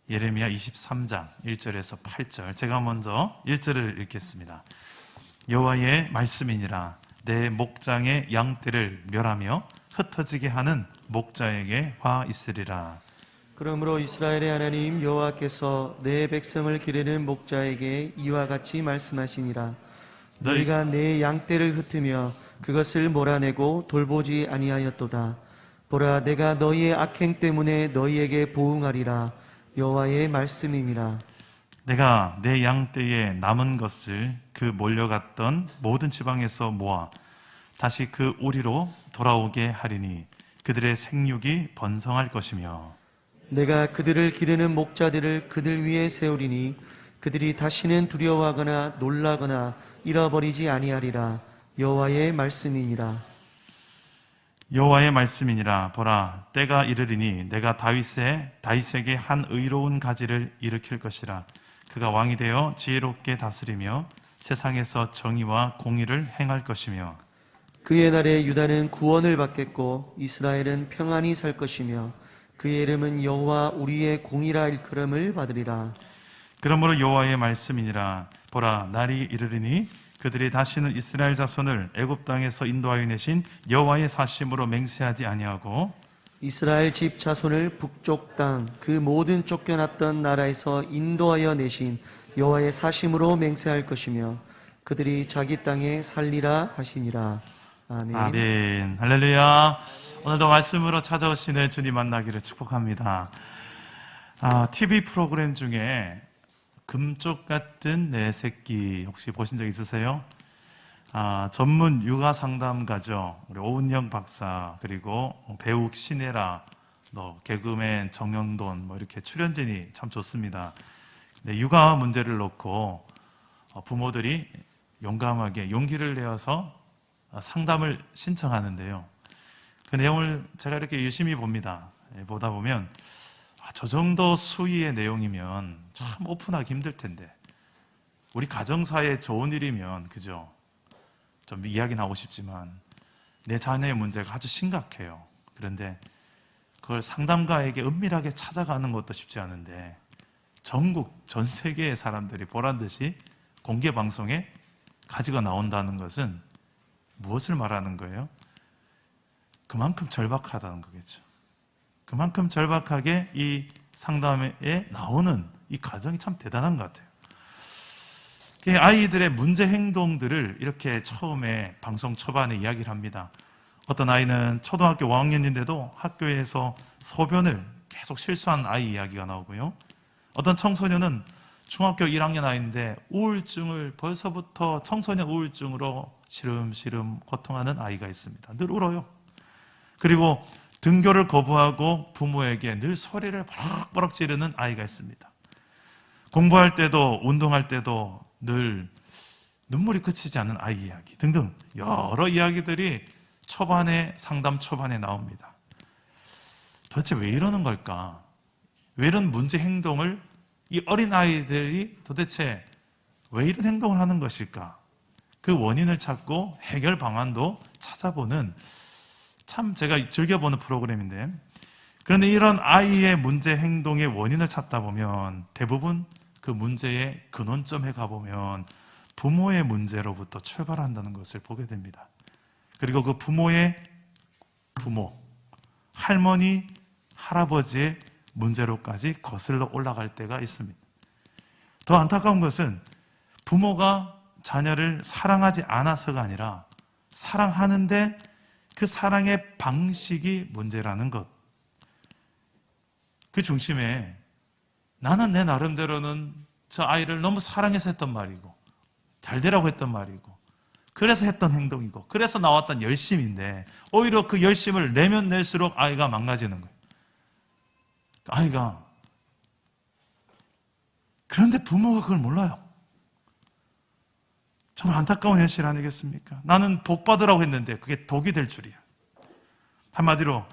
예레미야 23장 1절에서 8절, 제가 먼저 1절을 읽겠습니다. 여호와의 말씀이니라. 내 목장의 양떼를 멸하며 흩어지게 하는 목자에게 화 있으리라. 그러므로 이스라엘의 하나님 여호와께서 내 백성을 기르는 목자에게 이와 같이 말씀하시니라. 너희가 내 양떼를 흩으며 그것을 몰아내고 돌보지 아니하였도다. 보라, 내가 너희의 악행 때문에 너희에게 보응하리라. 여호와의 말씀이니라. 내가 내 양떼의 남은 것을 그 몰려갔던 모든 지방에서 모아 다시 그 우리로 돌아오게 하리니 그들의 생육이 번성할 것이며, 내가 그들을 기르는 목자들을 그들 위에 세우리니 그들이 다시는 두려워하거나 놀라거나 잃어버리지 아니하리라. 여호와의 말씀이니라. 여호와의 말씀이니라. 보라, 때가 이르리니 내가 다윗에게 한 의로운 가지를 일으킬 것이라. 그가 왕이 되어 지혜롭게 다스리며 세상에서 정의와 공의를 행할 것이며, 그의 날에 유다는 구원을 받겠고 이스라엘은 평안히 살 것이며 그의 이름은 여호와 우리의 공의라 일컬음을 받으리라. 그러므로 여호와의 말씀이니라. 보라, 날이 이르리니 그들이 다시는 이스라엘 자손을 애굽 땅에서 인도하여 내신 여호와의 사심으로 맹세하지 아니하고 이스라엘 집 자손을 북쪽 땅 그 모든 쫓겨났던 나라에서 인도하여 내신 여호와의 사심으로 맹세할 것이며 그들이 자기 땅에 살리라 하시니라. 아멘. 아멘. 할렐루야. 오늘도 말씀으로 찾아오시는 주님 만나기를 축복합니다. TV 프로그램 중에 금쪽 같은 내 새끼 혹시 보신 적 있으세요? 전문 육아 상담가죠. 우리 오은영 박사, 그리고 배우 신혜라, 개그맨 정영돈, 이렇게 출연진이 참 좋습니다. 근데 육아 문제를 놓고 부모들이 용감하게 용기를 내어서 상담을 신청하는데요. 그 내용을 제가 이렇게 유심히 봅니다. 보다 보면 저 정도 수위의 내용이면 참 오픈하기 힘들 텐데, 우리 가정사에 좋은 일이면 그죠? 좀 이야기는 하고 싶지만 내 자녀의 문제가 아주 심각해요. 그런데 그걸 상담가에게 은밀하게 찾아가는 것도 쉽지 않은데 전국 전 세계의 사람들이 보란듯이 공개 방송에 가지고 나온다는 것은 무엇을 말하는 거예요? 그만큼 절박하다는 거겠죠. 그만큼 절박하게 이 상담에 나오는 이 과정이 참 대단한 것 같아요. 아이들의 문제 행동들을 이렇게 처음에 방송 초반에 이야기를 합니다. 어떤 아이는 초등학교 5학년인데도 학교에서 소변을 계속 실수한 아이 이야기가 나오고요. 어떤 청소년은 중학교 1학년 아이인데 우울증을 벌써부터 청소년 우울증으로 시름시름 고통하는 아이가 있습니다. 늘 울어요. 그리고 등교를 거부하고 부모에게 늘 소리를 버럭버럭 지르는 아이가 있습니다. 공부할 때도 운동할 때도 늘 눈물이 그치지 않는 아이 이야기 등등 여러 이야기들이 상담 초반에 나옵니다. 도대체 왜 이러는 걸까? 왜 이런 문제 행동을 이 어린 아이들이 도대체 왜 이런 행동을 하는 것일까? 그 원인을 찾고 해결 방안도 찾아보는 참 제가 즐겨보는 프로그램인데, 그런데 이런 아이의 문제 행동의 원인을 찾다 보면 대부분 그 문제의 근원점에 가보면 부모의 문제로부터 출발한다는 것을 보게 됩니다. 그리고 그 부모의 부모, 할머니, 할아버지의 문제로까지 거슬러 올라갈 때가 있습니다. 더 안타까운 것은 부모가 자녀를 사랑하지 않아서가 아니라 사랑하는데 그 사랑의 방식이 문제라는 것. 그 중심에 나는 내 나름대로는 저 아이를 너무 사랑해서 했던 말이고 잘 되라고 했던 말이고 그래서 했던 행동이고 그래서 나왔던 열심인데 오히려 그 열심을 내면 낼수록 아이가 망가지는 거예요. 아이가. 그런데 부모가 그걸 몰라요. 정말 안타까운 현실 아니겠습니까? 나는 복 받으라고 했는데 그게 독이 될 줄이야. 한마디로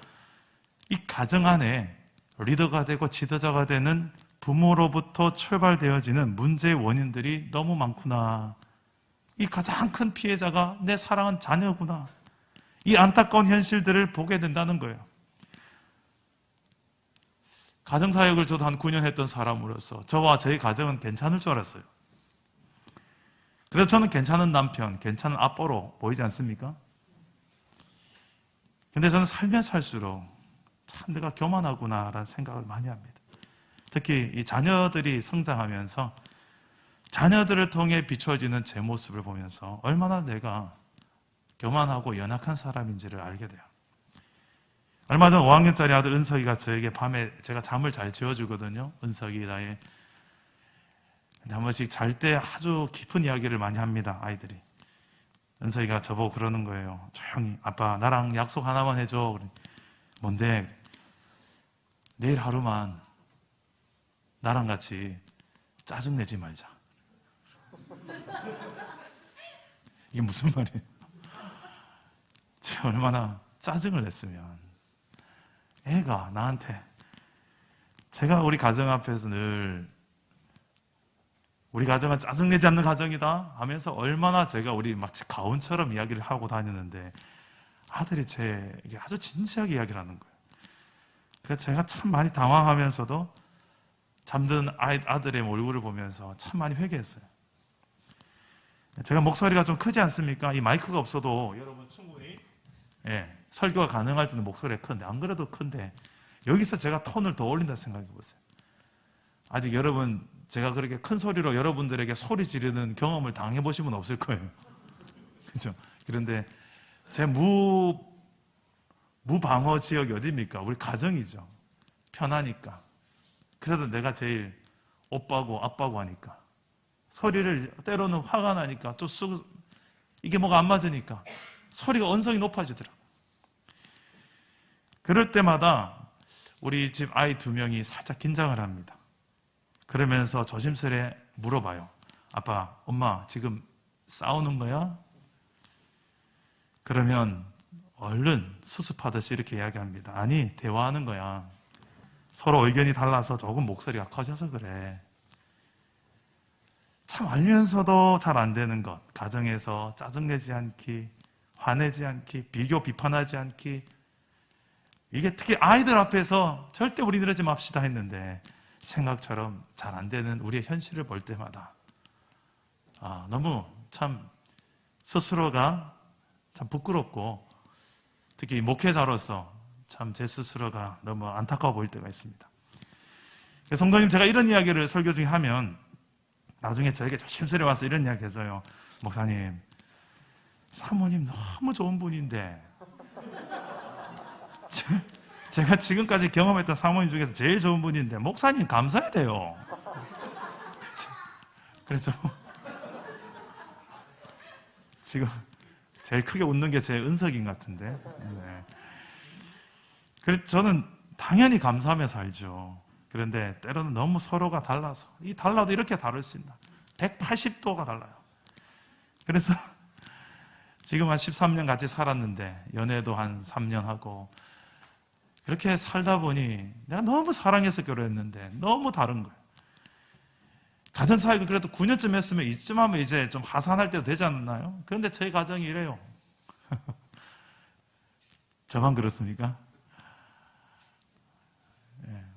이 가정 안에 리더가 되고 지도자가 되는 부모로부터 출발되어지는 문제의 원인들이 너무 많구나. 이 가장 큰 피해자가 내 사랑한 자녀구나. 이 안타까운 현실들을 보게 된다는 거예요. 가정사역을 저도 한 9년 했던 사람으로서 저와 저희 가정은 괜찮을 줄 알았어요. 그래서 저는 괜찮은 남편, 괜찮은 아빠로 보이지 않습니까? 근데 저는 살면 살수록 참 내가 교만하구나라는 생각을 많이 합니다. 특히 이 자녀들이 성장하면서 자녀들을 통해 비춰지는 제 모습을 보면서 얼마나 내가 교만하고 연약한 사람인지를 알게 돼요. 얼마 전 5학년짜리 아들 은석이가 저에게 밤에 제가 잠을 잘 재워주거든요. 은석이 나의. 한 번씩 잘 때 아주 깊은 이야기를 많이 합니다. 아이들이. 은석이가 저보고 그러는 거예요. 조용히 아빠 나랑 약속 하나만 해줘. 뭔데? 내일 하루만 나랑 같이 짜증내지 말자. 이게 무슨 말이에요? 제가 얼마나 짜증을 냈으면 애가 나한테, 제가 우리 가정 앞에서 늘 우리 가정은 짜증내지 않는 가정이다 하면서 얼마나 제가 우리 마치 가훈처럼 이야기를 하고 다녔는데 아들이 제게 아주 진지하게 이야기를 하는 거예요. 그래서 제가 참 많이 당황하면서도 잠든 아들의 얼굴을 보면서 참 많이 회개했어요. 제가 목소리가 좀 크지 않습니까? 이 마이크가 없어도 여러분 충분히 설교가 가능할 정도 목소리가 큰데, 안 그래도 큰데 여기서 제가 톤을 더 올린다 생각해 보세요. 아직 여러분 제가 그렇게 큰 소리로 여러분들에게 소리 지르는 경험을 당해보신 분 없을 거예요. 그렇죠? 그런데 제 무방어 지역이 어디입니까? 우리 가정이죠. 편하니까. 그래도 내가 제일 오빠고 아빠고 하니까 소리를, 때로는 화가 나니까 또 이게 뭐가 안 맞으니까 소리가 언성이 높아지더라고요. 그럴 때마다 우리 집 아이 2명이 살짝 긴장을 합니다. 그러면서 조심스레 물어봐요. 아빠, 엄마 지금 싸우는 거야? 그러면 얼른 수습하듯이 이렇게 이야기합니다. 아니, 대화하는 거야. 서로 의견이 달라서 조금 목소리가 커져서 그래. 참 알면서도 잘 안 되는 것. 가정에서 짜증내지 않기, 화내지 않기, 비교 비판하지 않기. 이게 특히 아이들 앞에서 절대 우리 이러지 맙시다 했는데 생각처럼 잘 안 되는 우리의 현실을 볼 때마다 너무 참 스스로가 참 부끄럽고, 특히 목회자로서 참 제 스스로가 너무 안타까워 보일 때가 있습니다. 성도님, 제가 이런 이야기를 설교 중에 하면 나중에 저에게 조심스레 와서 이런 이야기 해줘요. 목사님, 사모님 너무 좋은 분인데 제가 지금까지 경험했던 사모님 중에서 제일 좋은 분인데 목사님 감사해야 돼요. 그래서 지금 제일 크게 웃는 게 제 은석인 같은데. 네. 그래서 저는 당연히 감사하며 살죠. 그런데 때로는 너무 서로가 달라서, 이 달라도 이렇게 다를 수 있나? 180도가 달라요. 그래서 지금 한 13년 같이 살았는데 연애도 한 3년 하고 그렇게 살다 보니 내가 너무 사랑해서 결혼했는데 너무 다른 거예요. 가정사역을 그래도 9년쯤 했으면 이쯤 하면 이제 좀 하산할 때도 되지 않나요? 그런데 저희 가정이 이래요. 저만 그렇습니까?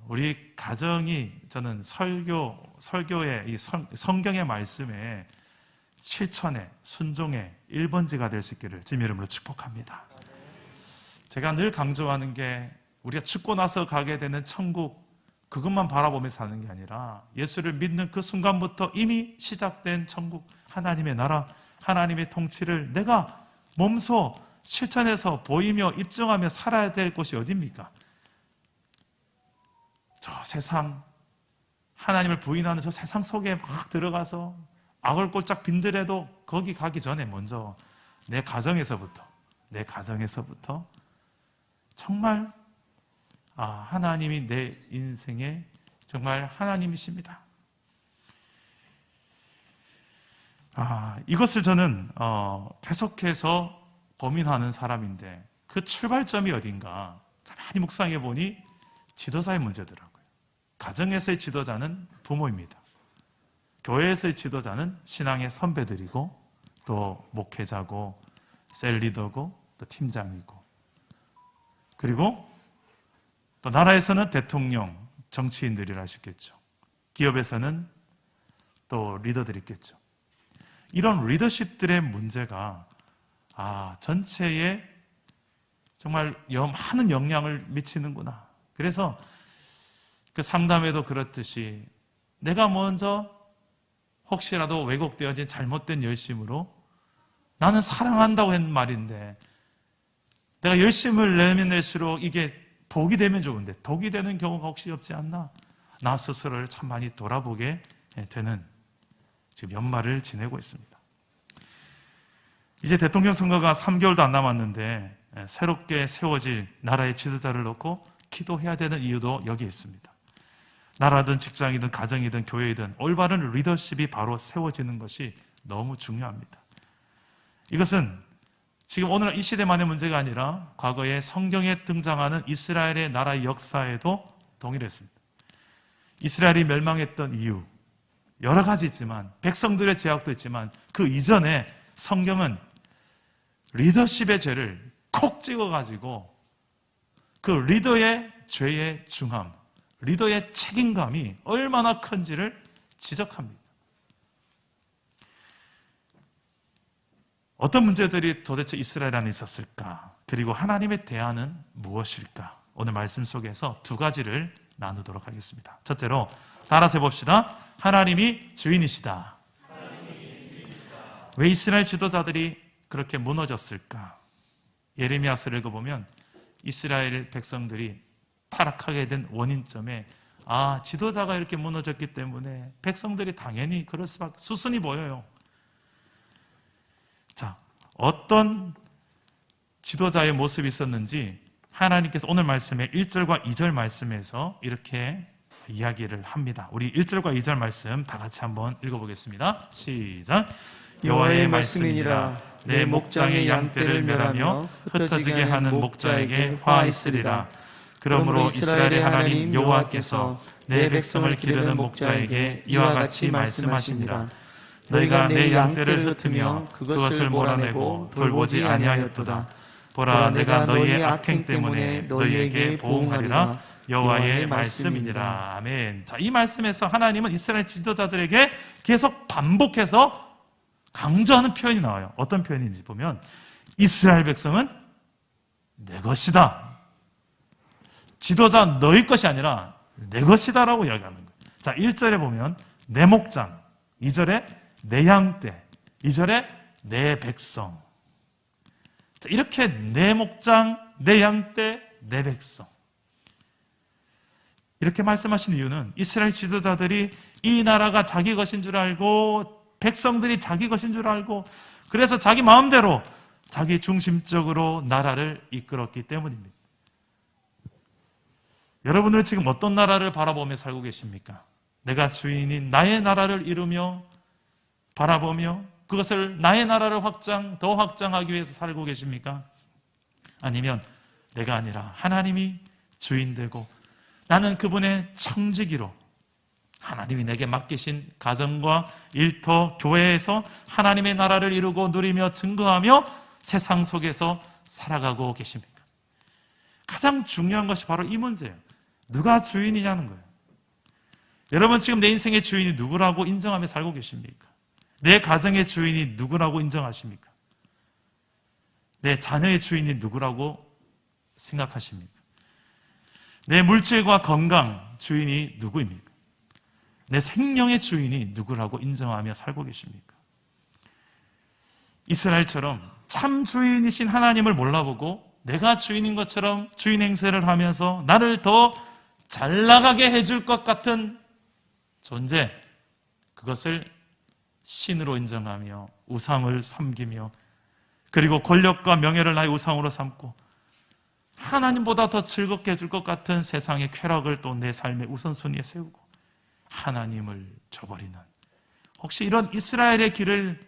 우리 가정이, 저는 설교의 이 성경의 말씀에 실천의, 순종의 1번지가 될 수 있기를 주님의 이름으로 축복합니다. 제가 늘 강조하는 게 우리가 죽고 나서 가게 되는 천국, 그것만 바라보며 사는 게 아니라 예수를 믿는 그 순간부터 이미 시작된 천국, 하나님의 나라, 하나님의 통치를 내가 몸소 실천해서 보이며 입증하며 살아야 될 곳이 어디입니까? 저 세상, 하나님을 부인하는 저 세상 속에 막 들어가서 악을 꼴짝 빈들에도 거기 가기 전에 먼저 내 가정에서부터 정말 하나님이 내 인생의 정말 하나님이십니다. 이것을 저는 계속해서 고민하는 사람인데 그 출발점이 어딘가 가만히 묵상해 보니 지도자의 문제더라고요. 가정에서의 지도자는 부모입니다. 교회에서의 지도자는 신앙의 선배들이고 또 목회자고 셀리더고 또 팀장이고, 그리고 또 나라에서는 대통령, 정치인들이라 하셨겠죠. 기업에서는 또 리더들이 있겠죠. 이런 리더십들의 문제가 전체에 정말 많은 영향을 미치는구나. 그래서 그 상담에도 그렇듯이 내가 먼저 혹시라도 왜곡되어진 잘못된 열심으로 나는 사랑한다고 했는 말인데 내가 열심을 내면 낼수록 이게 독이 되면 좋은데 독이 되는 경우가 혹시 없지 않나? 나 스스로를 참 많이 돌아보게 되는 지금 연말을 지내고 있습니다. 이제 대통령 선거가 3개월도 안 남았는데 새롭게 세워질 나라의 지도자를 놓고 기도해야 되는 이유도 여기에 있습니다. 나라든 직장이든 가정이든 교회이든 올바른 리더십이 바로 세워지는 것이 너무 중요합니다. 이것은 지금 오늘 이 시대만의 문제가 아니라 과거에 성경에 등장하는 이스라엘의 나라의 역사에도 동일했습니다. 이스라엘이 멸망했던 이유 여러 가지 있지만 백성들의 죄악도 있지만 그 이전에 성경은 리더십의 죄를 콕 찍어가지고 그 리더의 죄의 중함, 리더의 책임감이 얼마나 큰지를 지적합니다. 어떤 문제들이 도대체 이스라엘 안에 있었을까? 그리고 하나님의 대안은 무엇일까? 오늘 말씀 속에서 두 가지를 나누도록 하겠습니다. 첫째로 따라서 해봅시다. 하나님이 주인이시다. 왜 이스라엘 지도자들이 그렇게 무너졌을까? 예레미야서를 읽어보면 이스라엘 백성들이 타락하게 된 원인점에 지도자가 이렇게 무너졌기 때문에 백성들이 당연히 그럴 수밖에 수순이 보여요. 자, 어떤 지도자의 모습이 있었는지 하나님께서 오늘 말씀에 1절과 2절 말씀에서 이렇게 이야기를 합니다. 우리 1절과 2절 말씀 다 같이 한번 읽어보겠습니다. 시작. 여호와의 말씀이니라. 내 목장의 양떼를 멸하며 흩어지게 하는 목자에게 화 있으리라. 그러므로 이스라엘의 하나님 여호와께서 내 백성을 기르는 목자에게 이와 같이 말씀하시니라. 너희가 내 양떼를 흩으며 그것을 몰아내고 돌보지 아니하였도다. 보라, 내가 너희의 악행 때문에 너희에게 보응하리라. 여호와의 말씀이니라. 아멘. 자, 이 말씀에서 하나님은 이스라엘 지도자들에게 계속 반복해서 강조하는 표현이 나와요. 어떤 표현인지 보면 이스라엘 백성은 내 것이다. 지도자 너희 것이 아니라 내 것이다라고 이야기하는 거예요. 자, 1절에 보면 내 목장, 2절에 내 양떼, 2절에 내 백성. 자, 이렇게 내 목장, 내 양떼, 내 백성. 이렇게 말씀하신 이유는 이스라엘 지도자들이 이 나라가 자기 것인 줄 알고 백성들이 자기 것인 줄 알고 그래서 자기 마음대로 자기 중심적으로 나라를 이끌었기 때문입니다. 여러분은 지금 어떤 나라를 바라보며 살고 계십니까? 내가 주인인 나의 나라를 이루며 바라보며 그것을 나의 나라를 더 확장하기 위해서 살고 계십니까? 아니면 내가 아니라 하나님이 주인 되고 나는 그분의 청지기로 하나님이 내게 맡기신 가정과 일터, 교회에서 하나님의 나라를 이루고 누리며 증거하며 세상 속에서 살아가고 계십니까? 가장 중요한 것이 바로 이 문제예요. 누가 주인이냐는 거예요. 여러분 지금 내 인생의 주인이 누구라고 인정하며 살고 계십니까? 내 가정의 주인이 누구라고 인정하십니까? 내 자녀의 주인이 누구라고 생각하십니까? 내 물질과 건강 주인이 누구입니까? 내 생명의 주인이 누구라고 인정하며 살고 계십니까? 이스라엘처럼 참 주인이신 하나님을 몰라보고 내가 주인인 것처럼 주인 행세를 하면서 나를 더 잘나가게 해줄 것 같은 존재, 그것을 신으로 인정하며 우상을 섬기며 그리고 권력과 명예를 나의 우상으로 삼고 하나님보다 더 즐겁게 해줄 것 같은 세상의 쾌락을 또 내 삶의 우선순위에 세우고 하나님을 저버리는, 혹시 이런 이스라엘의 길을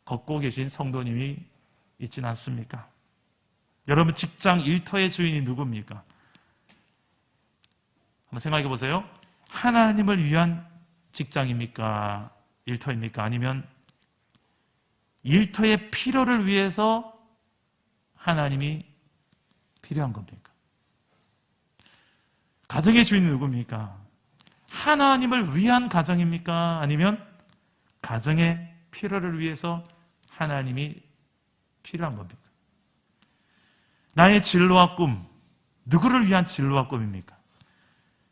걷고 계신 성도님이 있지는 않습니까? 여러분 직장 일터의 주인이 누굽니까? 한번 생각해 보세요. 하나님을 위한 직장입니까? 일터입니까? 아니면 일터의 필요를 위해서 하나님이 필요한 겁니까? 가정의 주인은 누굽니까? 하나님을 위한 가정입니까? 아니면 가정의 필요를 위해서 하나님이 필요한 겁니까? 나의 진로와 꿈, 누구를 위한 진로와 꿈입니까?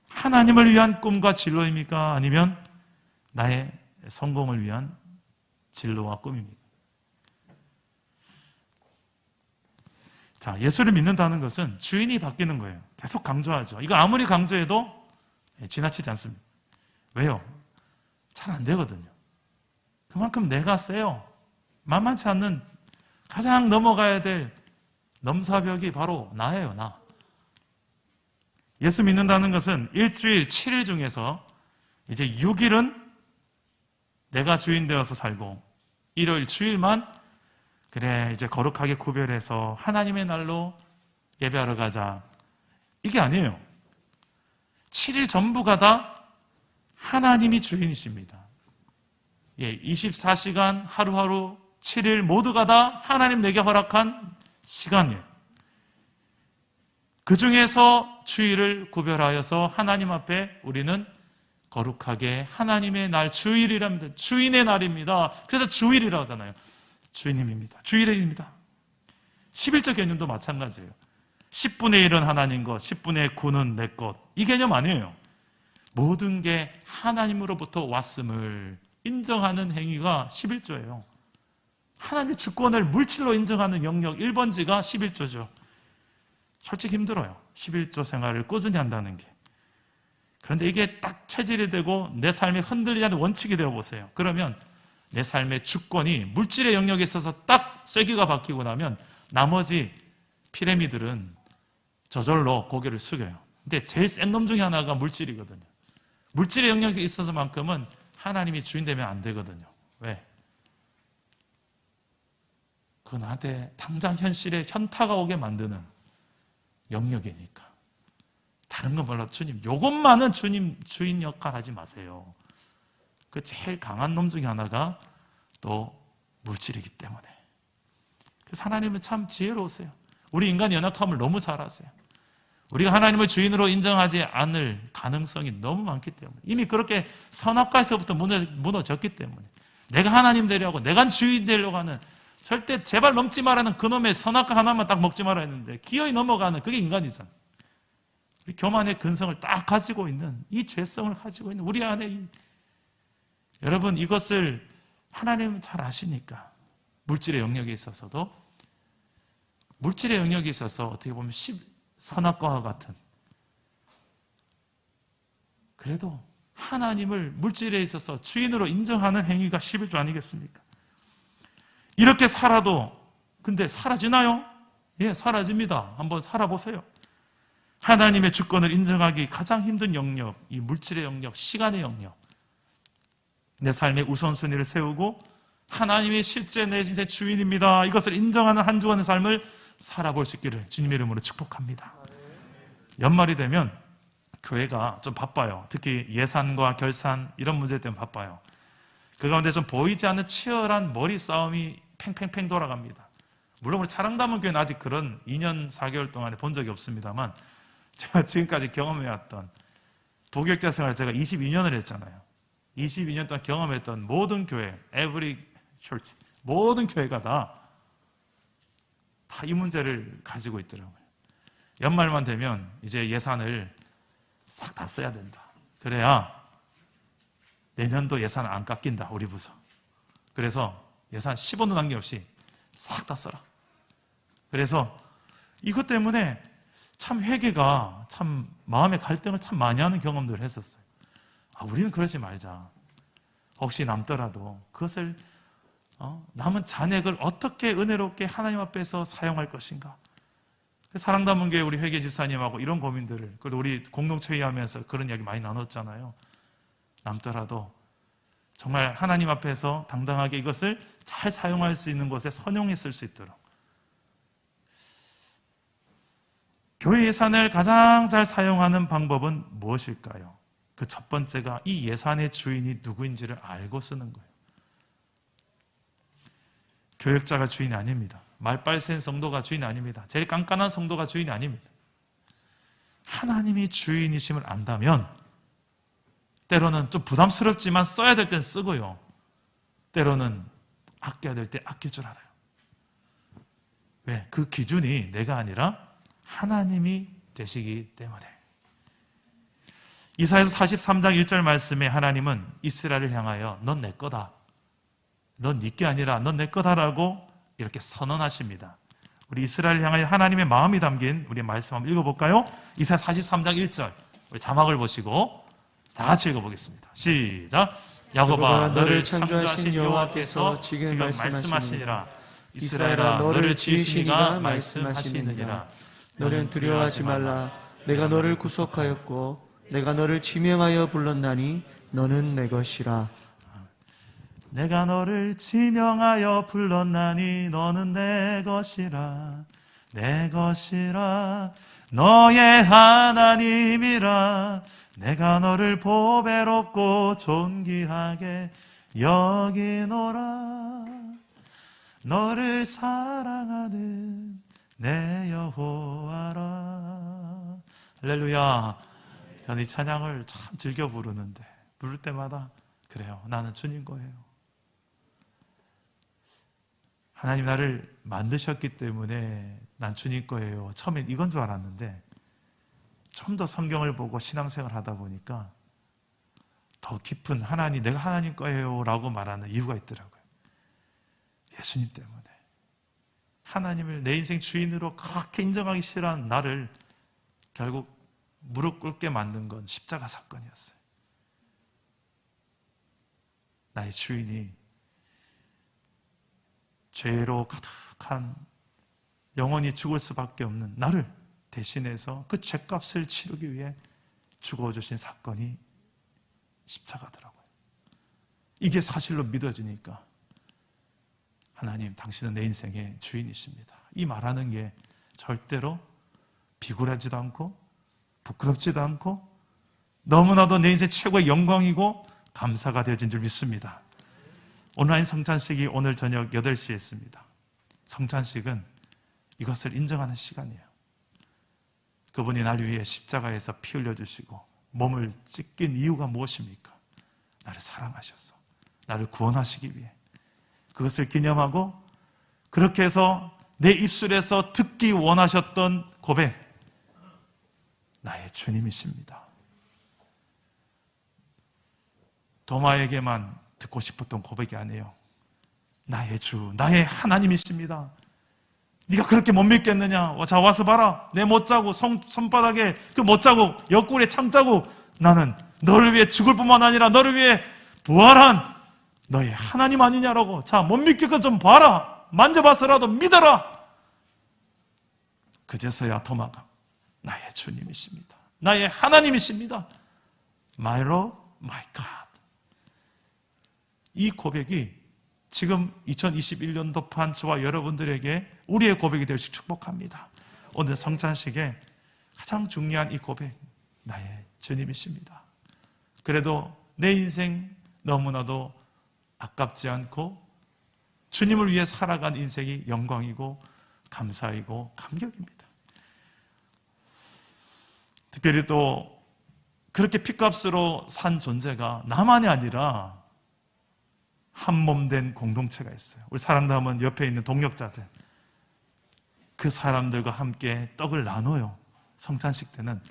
하나님을 위한 꿈과 진로입니까? 아니면 나의 성공을 위한 진로와 꿈입니까? 자, 예수를 믿는다는 것은 주인이 바뀌는 거예요. 계속 강조하죠. 이거 아무리 강조해도 지나치지 않습니다. 왜요? 잘 안 되거든요. 그만큼 내가 세요. 만만치 않는 가장 넘어가야 될 넘사벽이 바로 나예요, 나. 예수 믿는다는 것은 일주일 7일 중에서 이제 6일은 내가 주인 되어서 살고, 일요일 주일만 그래 이제 거룩하게 구별해서 하나님의 날로 예배하러 가자. 이게 아니에요. 7일 전부가 다 하나님이 주인이십니다. 24시간 하루하루 7일 모두가 다 하나님 내게 허락한 시간이에요. 그 중에서 주일을 구별하여서 하나님 앞에 우리는 거룩하게 하나님의 날, 주일이랍니다. 주인의 날입니다. 그래서 주일이라고 하잖아요. 주인님입니다. 주일입니다. 11조 개념도 마찬가지예요. 10분의 1은 하나님 것, 10분의 9는 내 것. 이 개념 아니에요. 모든 게 하나님으로부터 왔음을 인정하는 행위가 11조예요. 하나님의 주권을 물질로 인정하는 영역 1번지가 11조죠. 솔직히 힘들어요. 11조 생활을 꾸준히 한다는 게. 그런데 이게 딱 체질이 되고 내 삶이 흔들리지 않는 원칙이 되어 보세요. 그러면 내 삶의 주권이 물질의 영역에 있어서 딱 쐐기가 박히고 나면 나머지 피라미들은 저절로 고개를 숙여요. 근데 제일 센 놈 중에 하나가 물질이거든요. 물질의 영역에 있어서만큼은 하나님이 주인 되면 안 되거든요. 왜? 그거 나한테 당장 현실에 현타가 오게 만드는 영역이니까. 다른 건 몰라도 주님, 요것만은 주님 주인 역할 하지 마세요. 그 제일 강한 놈 중에 하나가 또 물질이기 때문에. 그래서 하나님은 참 지혜로우세요. 우리 인간 연약함을 너무 잘 아세요. 우리가 하나님을 주인으로 인정하지 않을 가능성이 너무 많기 때문에, 이미 그렇게 선악과에서부터 무너졌기 때문에, 내가 하나님 되려고, 내가 주인 되려고 하는, 절대 제발 넘지 말라는 그놈의 선악과 하나만 딱 먹지 말아야 했는데 기어이 넘어가는 그게 인간이잖아. 우리 교만의 근성을 딱 가지고 있는, 이 죄성을 가지고 있는 우리 안에 여러분, 이것을 하나님은 잘 아시니까 물질의 영역에 있어서도, 물질의 영역에 있어서 어떻게 보면 선악과와 같은, 그래도 하나님을 물질에 있어서 주인으로 인정하는 행위가 11조 아니겠습니까? 이렇게 살아도 근데 사라지나요? 예, 사라집니다. 한번 살아보세요. 하나님의 주권을 인정하기 가장 힘든 영역, 이 물질의 영역, 시간의 영역, 내 삶의 우선순위를 세우고 하나님이 실제 내 인생의 주인입니다, 이것을 인정하는 한 주간의 삶을 살아볼 수 있기를 주님의 이름으로 축복합니다. 연말이 되면 교회가 좀 바빠요. 특히 예산과 결산 이런 문제 때문에 바빠요. 그 가운데 좀 보이지 않는 치열한 머리 싸움이 팽팽팽 돌아갑니다. 물론 우리 사랑담은 교회는 아직 그런 2년 4개월 동안에 본 적이 없습니다만, 제가 지금까지 경험해왔던 부교육자 생활을 제가 22년을 했잖아요. 22년 동안 경험했던 모든 교회, every church, 모든 교회가 다 이 문제를 가지고 있더라고요. 연말만 되면 이제 예산을 싹 다 써야 된다. 그래야 내년도 예산 안 깎인다, 우리 부서. 그래서 예산 10원도 남김없이 싹 다 써라. 그래서 이것 때문에 참 회개가 참 마음의 갈등을 참 많이 하는 경험들을 했었어요. 우리는 그러지 말자. 혹시 남더라도 그것을 남은 잔액을 어떻게 은혜롭게 하나님 앞에서 사용할 것인가. 사랑담은 교회 우리 회계 집사님하고 이런 고민들을, 그리고 우리 공동체 회의하면서 그런 이야기 많이 나눴잖아요. 남더라도 정말 하나님 앞에서 당당하게 이것을 잘 사용할 수 있는 곳에 선용해 쓸 수 있도록. 교회 예산을 가장 잘 사용하는 방법은 무엇일까요? 그 첫 번째가 이 예산의 주인이 누구인지를 알고 쓰는 거예요. 교역자가 주인이 아닙니다. 말빨센 성도가 주인이 아닙니다. 제일 깐깐한 성도가 주인이 아닙니다. 하나님이 주인이심을 안다면 때로는 좀 부담스럽지만 써야 될 땐 쓰고요. 때로는 아껴야 될 때 아낄 줄 알아요. 왜? 그 기준이 내가 아니라 하나님이 되시기 때문에. 이사야서 43장 1절 말씀에 하나님은 이스라엘을 향하여 넌 내 거다. 넌 네 게 아니라 넌 내 거다라고 이렇게 선언하십니다. 우리 이스라엘을 향하여 하나님의 마음이 담긴 우리의 말씀 한번 읽어볼까요? 이사야 43장 1절 우리 자막을 보시고 다 같이 읽어보겠습니다. 시작. 야곱아 너를 창조하신 여호와께서 지금 말씀하시니라. 이스라엘아 너를 지으신 이가 말씀하시느니라. 너는 두려워하지 말라. 내가 너를 구속하였고 내가 너를 지명하여 불렀나니 너는 내 것이라. 내가 너를 지명하여 불렀나니 너는 내 것이라. 내 것이라. 너의 하나님이라. 내가 너를 보배롭고 존귀하게 여기노라. 너를 사랑하는 내 여호와라. 할렐루야. 저는 이 찬양을 참 즐겨 부르는데 부를 때마다 그래요. 나는 주님 거예요. 하나님 나를 만드셨기 때문에 난 주님 거예요. 처음엔 이건 줄 알았는데 좀 더 성경을 보고 신앙생활을 하다 보니까 더 깊은 하나님, 내가 하나님 거예요 라고 말하는 이유가 있더라고요. 예수님 때문에. 하나님을 내 인생 주인으로 그렇게 인정하기 싫어한 나를 결국 무릎 꿇게 만든 건 십자가 사건이었어요. 나의 주인이 죄로 가득한 영원히 죽을 수밖에 없는 나를 대신해서 그 죄값을 치르기 위해 죽어주신 사건이 십자가더라고요. 이게 사실로 믿어지니까 하나님 당신은 내 인생의 주인이십니다. 이 말하는 게 절대로 비굴하지도 않고 부끄럽지도 않고 너무나도 내 인생 최고의 영광이고 감사가 되어진 줄 믿습니다. 온라인 성찬식이 오늘 저녁 8시에 있습니다. 성찬식은 이것을 인정하는 시간이에요. 그분이 날 위해 십자가에서 피 흘려주시고 몸을 찢긴 이유가 무엇입니까? 나를 사랑하셔서 나를 구원하시기 위해 그것을 기념하고 그렇게 해서 내 입술에서 듣기 원하셨던 고백, 나의 주님이십니다. 도마에게만 듣고 싶었던 고백이 아니에요. 나의 주, 나의 하나님이십니다. 네가 그렇게 못 믿겠느냐? 자, 와서 봐라. 내 못자국, 손바닥에 그 못자국, 옆구리에 창자국. 나는 너를 위해 죽을 뿐만 아니라 너를 위해 부활한 너의 하나님 아니냐라고. 자, 못 믿겠건 좀 봐라. 만져봐서라도 믿어라. 그제서야 도마가 나의 주님이십니다. 나의 하나님이십니다. My Lord, my God. 이 고백이 지금 2021년도 저와 여러분들에게 우리의 고백이 될 수 축복합니다. 오늘 성찬식에 가장 중요한 이 고백, 나의 주님이십니다. 그래도 내 인생 너무나도 아깝지 않고 주님을 위해 살아간 인생이 영광이고 감사이고 감격입니다. 특별히 또 그렇게 핏값으로 산 존재가 나만이 아니라 한 몸 된 공동체가 있어요. 우리 사랑담은 옆에 있는 동역자들, 그 사람들과 함께 떡을 나눠요. 성찬식 때는.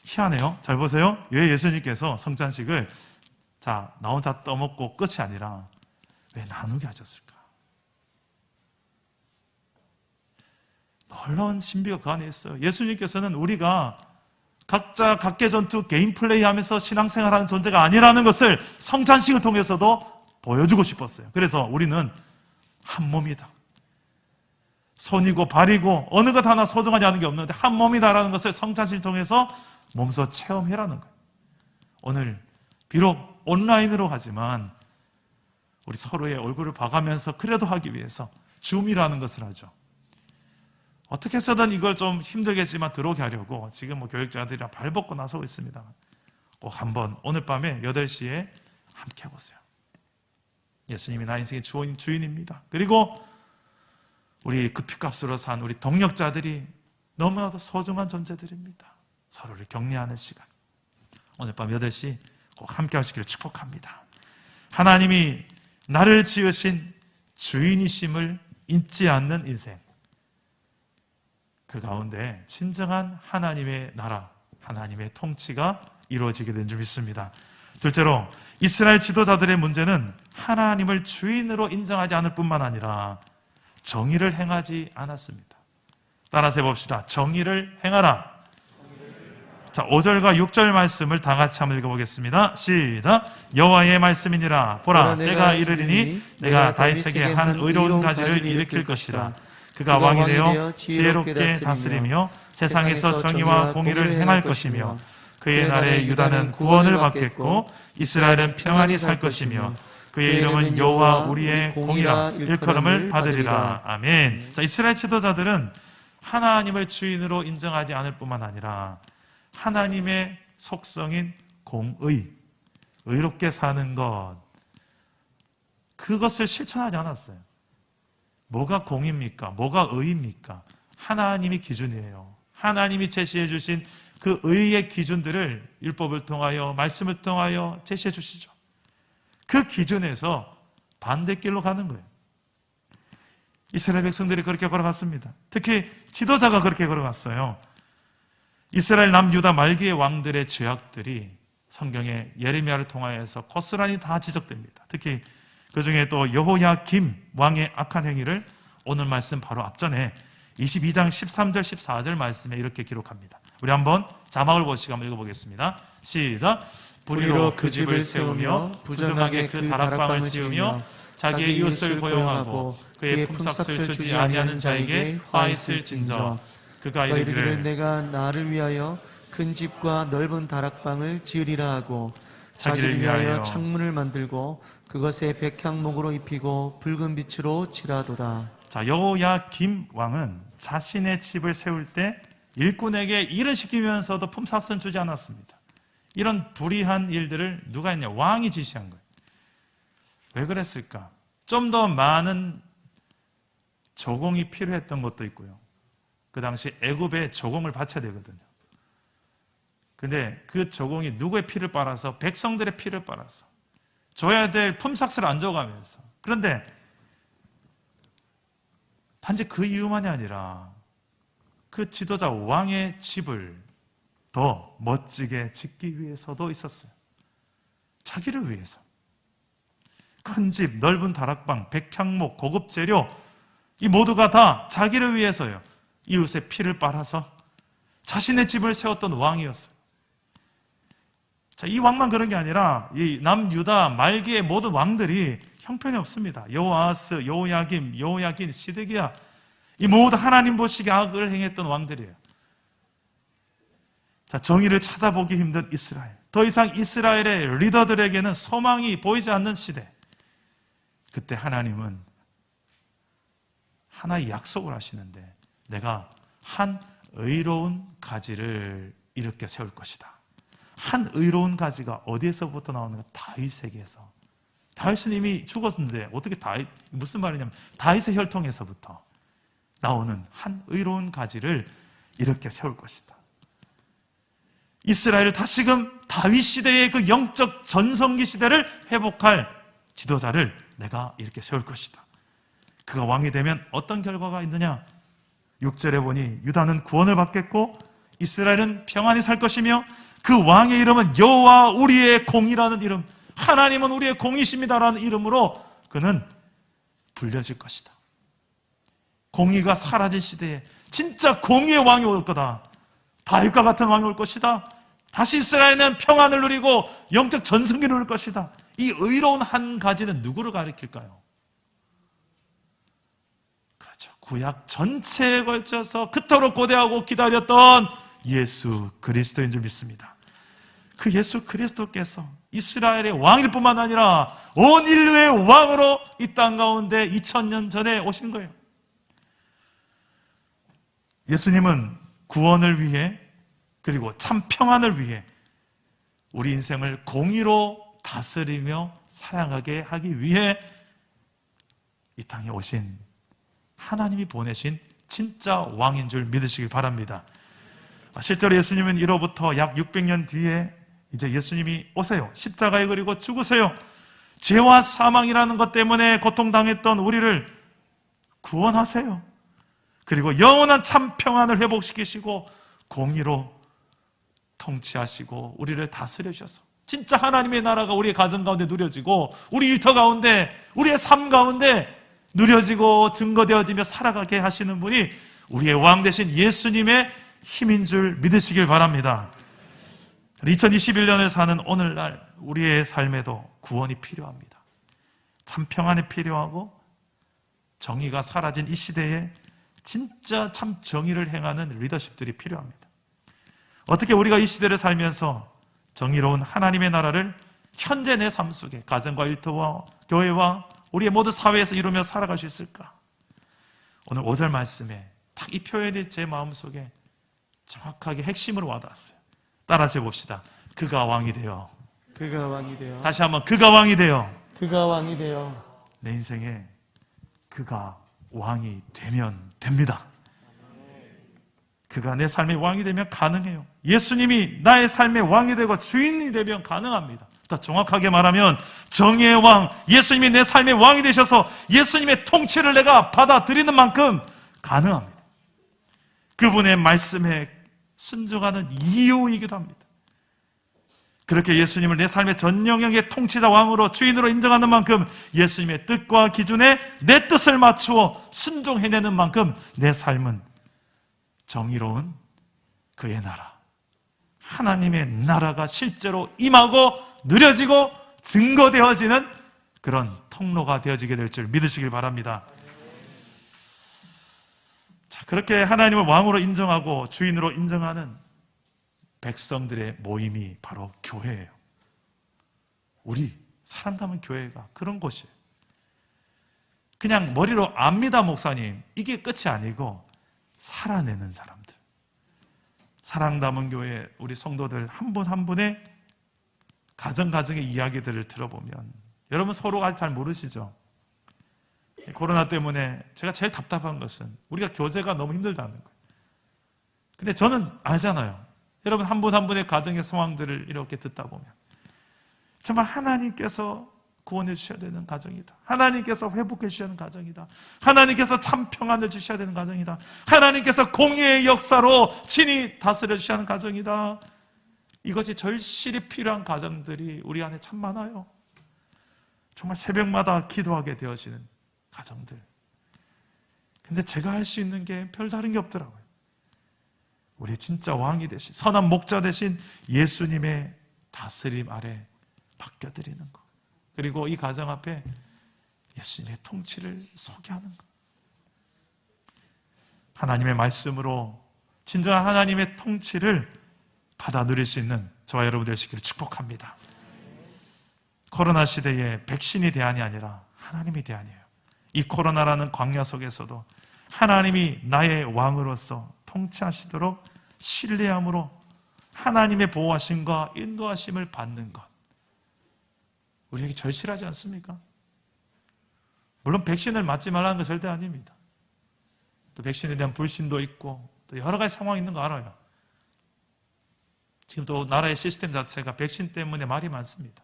희한해요. 잘 보세요. 왜 예수님께서 성찬식을 자, 나 혼자 떠먹고 끝이 아니라 왜 나누게 하셨을까? 놀라운 신비가 그 안에 있어요. 예수님께서는 우리가 각자 각계 전투 개인 플레이하면서 신앙생활하는 존재가 아니라는 것을 성찬식을 통해서도 보여주고 싶었어요. 그래서 우리는 한 몸이다. 손이고 발이고 어느 것 하나 소중하지 않은 게 없는데 한 몸이다라는 것을 성찬식을 통해서 몸소 체험해라는 거예요. 오늘 비록 온라인으로 하지만 우리 서로의 얼굴을 봐가면서 그래도 하기 위해서 줌이라는 것을 하죠. 어떻게 해서든 이걸 좀 힘들겠지만 들어오게 하려고 지금 교육자들이랑 발벗고 나서고 있습니다. 꼭 한번 오늘 밤에 8시에 함께 해보세요. 예수님이 나 인생의 주인입니다. 그리고 우리 그 핏값으로 산 우리 동역자들이 너무나도 소중한 존재들입니다. 서로를 격려하는 시간. 오늘 밤 8시 꼭 함께 하시기를 축복합니다. 하나님이 나를 지으신 주인이심을 잊지 않는 인생. 그 가운데 진정한 하나님의 나라, 하나님의 통치가 이루어지게 된 줄 믿습니다. 둘째로, 이스라엘 지도자들의 문제는 하나님을 주인으로 인정하지 않을 뿐만 아니라 정의를 행하지 않았습니다. 따라서 해봅시다. 정의를 행하라. 자, 5절과 6절 말씀을 다 같이 한번 읽어보겠습니다. 시작. 여호와의 말씀이니라. 보라, 때가 이르리니 내가 다윗에게 한 의로운 가지를 일으킬 것이라. 그가 왕이 되어 지혜롭게 다스리며 세상에서 정의와 공의를 행할 것이며 그의 날에 유다는 구원을 받겠고 이스라엘은 평안히 살 것이며 그의 이름은 여호와 우리의 공이라 일컬음을 받으리라. 아멘. 자, 이스라엘 지도자들은 하나님을 주인으로 인정하지 않을 뿐만 아니라 하나님의 속성인 공의, 의롭게 사는 것, 그것을 실천하지 않았어요. 뭐가 공입니까? 뭐가 의입니까? 하나님이 기준이에요. 하나님이 제시해 주신 그 의의 기준들을 율법을 통하여, 말씀을 통하여 제시해 주시죠. 그 기준에서 반대길로 가는 거예요. 이스라엘 백성들이 그렇게 걸어갔습니다. 특히 지도자가 그렇게 걸어갔어요. 이스라엘 남유다 말기의 왕들의 죄악들이 성경의 예레미야를 통하여서 고스란히 다 지적됩니다. 특히 그 중에 또 여호야김 왕의 악한 행위를 오늘 말씀 바로 앞전에 22장 13절 14절 말씀에 이렇게 기록합니다. 우리 한번 자막을 보시고 한번 읽어보겠습니다. 시작. 불의로 그 집을 세우며 부정하게 그 다락방을 지으며 자기의 이웃을 고용하고 그의 품삯을 주지 아니하는 자에게 화 있을진저. 그가 이르기를 내가 나를 위하여 큰 집과 넓은 다락방을 지으리라 하고 자기를 위하여 창문을 만들고 그것에 백향목으로 입히고 붉은 빛으로 칠하도다. 자, 여호야김 왕은 자신의 집을 세울 때 일꾼에게 일을 시키면서도 품삯은 주지 않았습니다. 이런 불의한 일들을 누가 했냐? 왕이 지시한 거예요. 왜 그랬을까? 좀 더 많은 조공이 필요했던 것도 있고요. 그 당시 애굽에 조공을 바쳐야 되거든요. 근데 그 조공이 누구의 피를 빨아서? 백성들의 피를 빨아서 줘야 될 품삯을 안 줘가면서. 그런데 단지 그 이유만이 아니라 그 지도자 왕의 집을 더 멋지게 짓기 위해서도 있었어요. 자기를 위해서. 큰 집, 넓은 다락방, 백향목, 고급 재료, 이 모두가 다 자기를 위해서요. 이웃의 피를 빨아서 자신의 집을 세웠던 왕이었어요. 자, 이 왕만 그런 게 아니라 이 남유다 말기의 모든 왕들이 형편이 없습니다. 여호아스, 여호야김, 여호야긴, 시드기야, 이 모두 하나님 보시기에 악을 행했던 왕들이에요. 자, 정의를 찾아보기 힘든 이스라엘. 더 이상 이스라엘의 리더들에게는 소망이 보이지 않는 시대. 그때 하나님은 하나의 약속을 하시는데 내가 한 의로운 가지를 이렇게 세울 것이다. 한 의로운 가지가 어디에서부터 나오는가? 다윗에게서. 다윗은 이미 죽었는데 어떻게 다윗, 무슨 말이냐면 다윗의 혈통에서부터 나오는 한 의로운 가지를 이렇게 세울 것이다. 이스라엘을 다시금 다윗 시대의 그 영적 전성기 시대를 회복할 지도자를 내가 이렇게 세울 것이다. 그가 왕이 되면 어떤 결과가 있느냐? 6절에 보니 유다는 구원을 받겠고 이스라엘은 평안히 살 것이며 그 왕의 이름은 여호와 우리의 공이라는 이름, 하나님은 우리의 공이십니다라는 이름으로 그는 불려질 것이다. 공의가 사라진 시대에 진짜 공의의 왕이 올 거다. 다윗과 같은 왕이 올 것이다. 다시 이스라엘은 평안을 누리고 영적 전성기를 누릴 것이다. 이 의로운 한 가지는 누구를 가리킬까요? 그렇죠. 구약 전체에 걸쳐서 그토록 고대하고 기다렸던 예수 그리스도인 줄 믿습니다. 그 예수 그리스도께서 이스라엘의 왕일 뿐만 아니라 온 인류의 왕으로 이 땅 가운데 2000년 전에 오신 거예요. 예수님은 구원을 위해 그리고 참 평안을 위해 우리 인생을 공의로 다스리며 사랑하게 하기 위해 이 땅에 오신 하나님이 보내신 진짜 왕인 줄 믿으시길 바랍니다. 실제로 예수님은 이로부터 약 600년 뒤에 이제 예수님이 오세요. 십자가에 그리고 죽으세요. 죄와 사망이라는 것 때문에 고통당했던 우리를 구원하세요. 그리고 영원한 참 평안을 회복시키시고 공의로 통치하시고 우리를 다스려 주셔서 진짜 하나님의 나라가 우리의 가정 가운데 누려지고 우리 일터 가운데 우리의 삶 가운데 누려지고 증거되어지며 살아가게 하시는 분이 우리의 왕 되신 예수님의 힘인 줄 믿으시길 바랍니다. 2021년을 사는 오늘날 우리의 삶에도 구원이 필요합니다. 참 평안이 필요하고 정의가 사라진 이 시대에 진짜 참 정의를 행하는 리더십들이 필요합니다. 어떻게 우리가 이 시대를 살면서 정의로운 하나님의 나라를 현재 내 삶 속에 가정과 일터와 교회와 우리의 모든 사회에서 이루며 살아갈 수 있을까? 오늘 5절 말씀에 딱 이 표현이 제 마음속에 정확하게 핵심으로 와닿았어요. 따라서 봅시다. 그가 왕이 되어. 그가 왕이 되어. 다시 한번 그가 왕이 되어. 그가 왕이 되어. 내 인생에 그가 왕이 되면 됩니다. 그가 내 삶의 왕이 되면 가능해요. 예수님이 나의 삶의 왕이 되고 주인이 되면 가능합니다. 더 정확하게 말하면 정의의 왕, 예수님이 내 삶의 왕이 되셔서 예수님의 통치를 내가 받아들이는 만큼 가능합니다. 그분의 말씀에 순종하는 이유이기도 합니다. 그렇게 예수님을 내 삶의 전 영역의 통치자 왕으로 주인으로 인정하는 만큼 예수님의 뜻과 기준에 내 뜻을 맞추어 순종해내는 만큼 내 삶은 정의로운 그의 나라, 하나님의 나라가 실제로 임하고 누려지고 증거되어지는 그런 통로가 되어지게 될 줄 믿으시길 바랍니다. 자, 그렇게 하나님을 왕으로 인정하고 주인으로 인정하는 백성들의 모임이 바로 교회예요. 우리 사람 담은 교회가 그런 곳이에요. 그냥 머리로 압니다 목사님, 이게 끝이 아니고 살아내는 사람들, 사랑 담은 교회 우리 성도들 한 분 한 분의 가정의 이야기들을 들어보면 여러분 서로가 아직 잘 모르시죠? 코로나 때문에 제가 제일 답답한 것은 우리가 교제가 너무 힘들다는 거예요. 근데 저는 알잖아요. 여러분 한 분 한 분의 가정의 상황들을 이렇게 듣다 보면 정말 하나님께서 구원해 주셔야 되는 가정이다. 하나님께서 회복해 주셔야 되는 가정이다. 하나님께서 참 평안을 주셔야 되는 가정이다. 하나님께서 공의의 역사로 친히 다스려 주셔야 하는 가정이다. 이것이 절실히 필요한 가정들이 우리 안에 참 많아요. 정말 새벽마다 기도하게 되어지는 가정들. 근데 제가 할 수 있는 게 별다른 게 없더라고요. 우리 진짜 왕이 되신 선한 목자 되신 예수님의 다스림 아래 맡겨드리는 것, 그리고 이 가정 앞에 예수님의 통치를 소개하는 것, 하나님의 말씀으로 진정한 하나님의 통치를 받아 누릴 수 있는 저와 여러분 되시기를 축복합니다. 코로나 시대에 백신이 대안이 아니라 하나님이 대안이에요. 이 코로나라는 광야 속에서도 하나님이 나의 왕으로서 통치하시도록 신뢰함으로 하나님의 보호하심과 인도하심을 받는 것, 우리에게 절실하지 않습니까? 물론 백신을 맞지 말라는 건 절대 아닙니다. 또 백신에 대한 불신도 있고 또 여러 가지 상황이 있는 거 알아요. 지금 또 나라의 시스템 자체가 백신 때문에 말이 많습니다.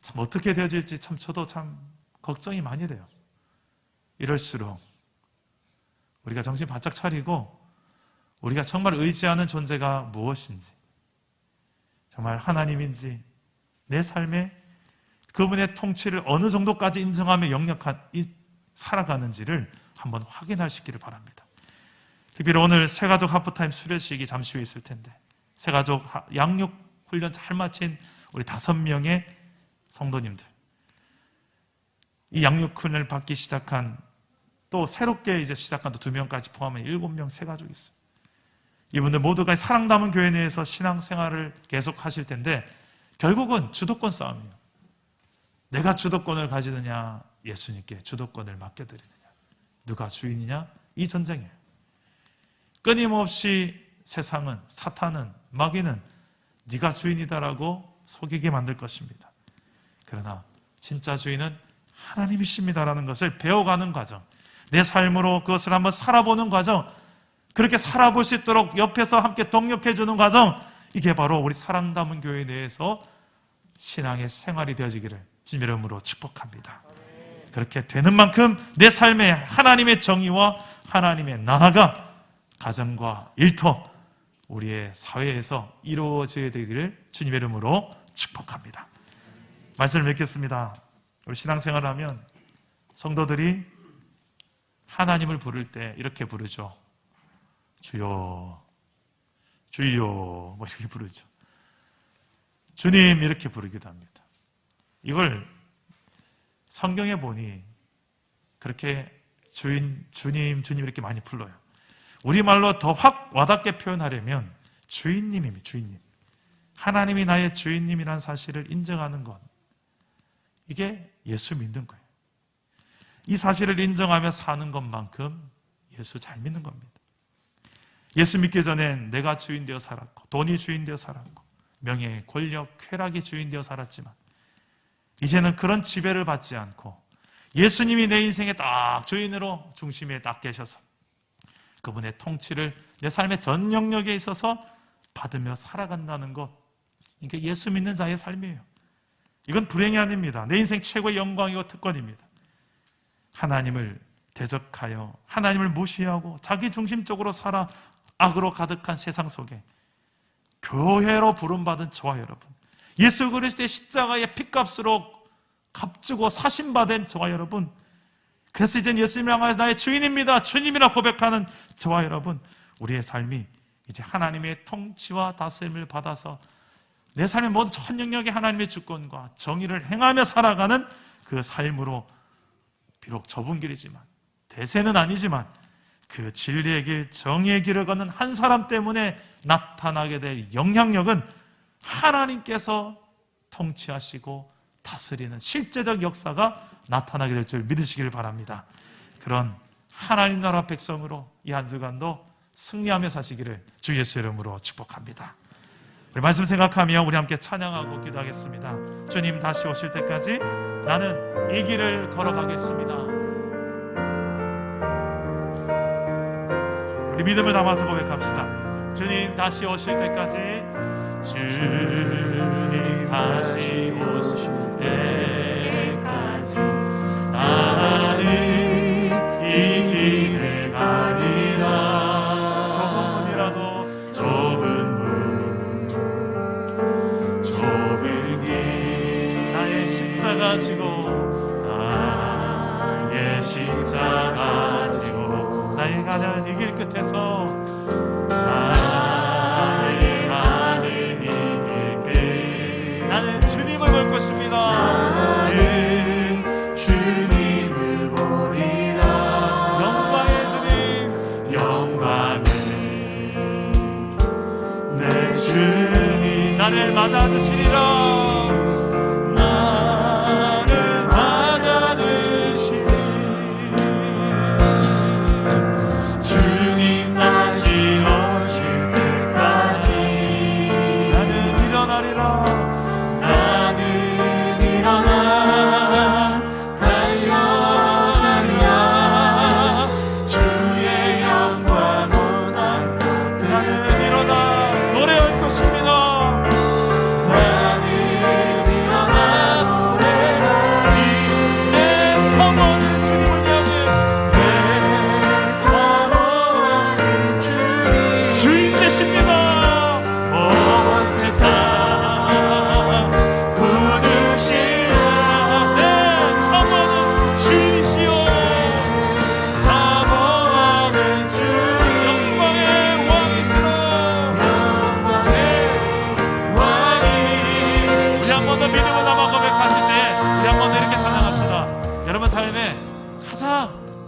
참 어떻게 되어질지 참 저도 참 걱정이 많이 돼요. 이럴수록 우리가 정신 바짝 차리고 우리가 정말 의지하는 존재가 무엇인지, 정말 하나님인지, 내 삶에 그분의 통치를 어느 정도까지 인정하며 살아가는지를 한번 확인하시기를 바랍니다. 특별히 오늘 새가족 하프타임 수료식이 잠시 후에 있을 텐데 새가족 양육 훈련 잘 마친 우리 5명의 성도님들, 이 양육 훈련을 받기 시작한 또 새롭게 이제 시작한 또 2명까지 포함해 7명 새가족이 있어요. 이분들 모두가 사랑 담은 교회 내에서 신앙생활을 계속 하실 텐데 결국은 주도권 싸움이에요. 내가 주도권을 가지느냐, 예수님께 주도권을 맡겨드리느냐, 누가 주인이냐, 이 전쟁이에요. 끊임없이 세상은, 사탄은, 마귀는 네가 주인이다라고 속이게 만들 것입니다. 그러나 진짜 주인은 하나님이십니다라는 것을 배워가는 과정, 내 삶으로 그것을 한번 살아보는 과정, 그렇게 살아볼 수 있도록 옆에서 함께 동력해 주는 과정, 이게 바로 우리 사랑 담은 교회 내에서 신앙의 생활이 되어지기를 주님 이름으로 축복합니다. 그렇게 되는 만큼 내 삶에 하나님의 정의와 하나님의 나라가 가정과 일터, 우리의 사회에서 이루어져야 되기를 주님의 이름으로 축복합니다. 말씀을 맺겠습니다. 우리 신앙생활을 하면 성도들이 하나님을 부를 때 이렇게 부르죠. 주여, 주여, 뭐 이렇게 부르죠. 주님, 이렇게 부르기도 합니다. 이걸 성경에 보니 그렇게 주님, 주님 이렇게 많이 불러요. 우리말로 더 확 와닿게 표현하려면 주인님입니다. 주인님. 하나님이 나의 주인님이라는 사실을 인정하는 것, 이게 예수 믿는 거예요. 이 사실을 인정하며 사는 것만큼 예수 잘 믿는 겁니다. 예수 믿기 전엔 내가 주인 되어 살았고, 돈이 주인 되어 살았고, 명예, 권력, 쾌락이 주인 되어 살았지만 이제는 그런 지배를 받지 않고 예수님이 내 인생에 딱 주인으로 중심에 딱 계셔서 그분의 통치를 내 삶의 전 영역에 있어서 받으며 살아간다는 것, 이게 예수 믿는 자의 삶이에요. 이건 불행이 아닙니다. 내 인생 최고의 영광이고 특권입니다. 하나님을 대적하여 하나님을 무시하고 자기 중심적으로 살아 악으로 가득한 세상 속에 교회로 부름받은 저와 여러분, 예수 그리스도의 십자가의 피값으로 값주고 사심받은 저와 여러분, 그래서 이제 예수님을 향하여 나의 주인입니다, 주님이라 고백하는 저와 여러분, 우리의 삶이 이제 하나님의 통치와 다스림을 받아서 내 삶의 모든 전 영역에 하나님의 주권과 정의를 행하며 살아가는 그 삶으로, 비록 좁은 길이지만, 대세는 아니지만 그 진리의 길, 정의의 길을 걷는 한 사람 때문에 나타나게 될 영향력은 하나님께서 통치하시고 다스리는 실제적 역사가 나타나게 될 줄 믿으시길 바랍니다. 그런 하나님 나라 백성으로 이 한 주간도 승리하며 사시기를 주 예수 이름으로 축복합니다. 우리 말씀 생각하며 우리 함께 찬양하고 기도하겠습니다. 주님 다시 오실 때까지 나는 이 길을 걸어가겠습니다. 우리 믿음을 담아서 고백합시다. 주님 다시 오실 때까지, 주님 다시 오실 때까지 나는 이 길을 가리라. 좁은 문이라도, 좁은 길, 나의 십자가 지고, 나의 십자가 지고, 나의 가는 이 길 끝에서, 나의 가는 이 길 끝, 나는 주님을 볼 것입니다. 나는 주님을 보리라. 영광의 주님, 영광의 내 주님, 나를 맞아주시리라.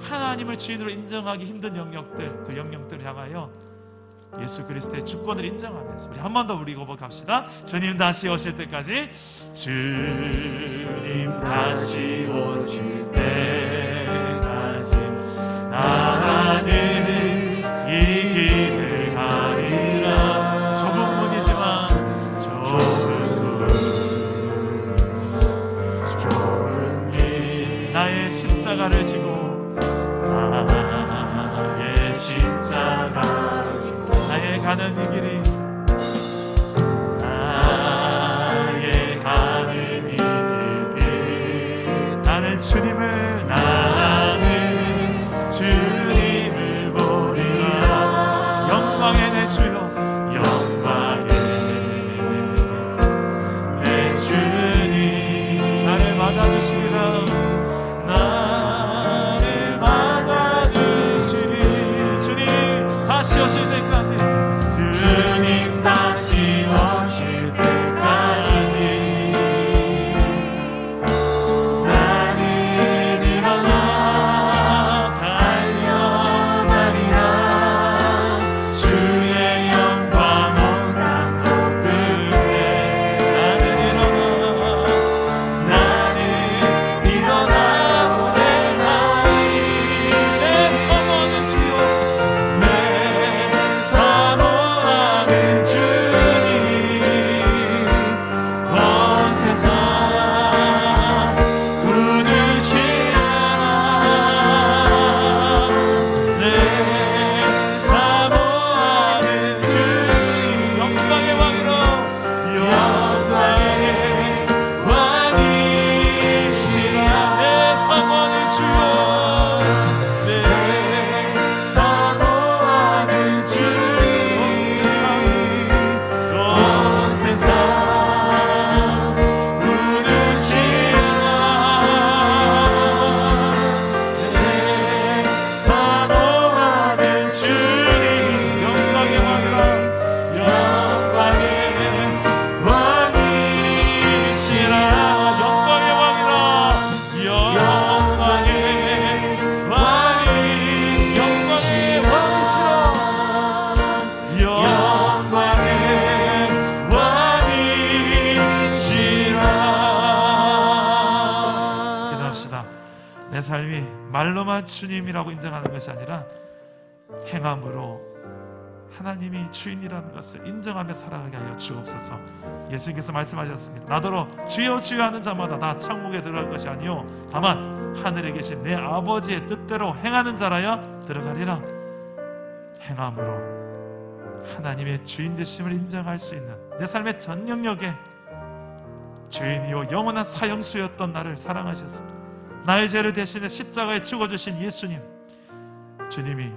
하나님을 주인으로 인정하기 힘든 영역들, 그 영역들을 향하여 예수 그리스도의 주권을 인정하면서 우리 한 번 더 우리 고백합시다. 주님 다시 오실 때까지, 주님 다시 오실 때까지 나는 이 길을 가리라. 좁은 문이지만, 좁은 길, 나의 십자가를 지고, 나의 십자가 주님을 나는 주님을 보리라. 영광의 내 주여 영광의 내 주님 나를 맞아주시리라. 나를 맞아주시리. 주님 다시 오실 때까지 주님 다시 오실 때까지 나는 일어나 달려가리라. 주의 영광 온 땅 끝에 나는 일어나 고백하리. 내 사모하는 주여 내 사모하는 주님 온 세상 부르시라. 내 사모하는 주님 영광의 왕이로 영광의 왕이시라. 내 사모하는 주여 내 사모하는 주님 온 세상 부르시라. 내 사모하는 주님 영광의 왕이라 영광의 왕이시라. 영광의 왕이라 영광의 왕이시라. 영광의 왕이시라. 기도합시다. 내 삶이 말로만 주님이라고 인정하는 것이 아니라 행함으로 하나님이 주인이라는 것을 인정하며 살아가게 하여 주옵소서. 예수님께서 말씀하셨습니다. 나더러 주여 주여 하는 자마다 나 천국에 들어갈 것이 아니요 다만 하늘에 계신 내 아버지의 뜻대로 행하는 자라야 들어가리라. 행함으로 하나님의 주인 되심을 인정할 수 있는 내 삶의 전 영역에 주인이요 영원한 사형수였던 나를 사랑하셔서 나의 죄를 대신해 십자가에 죽어주신 예수님, 주님이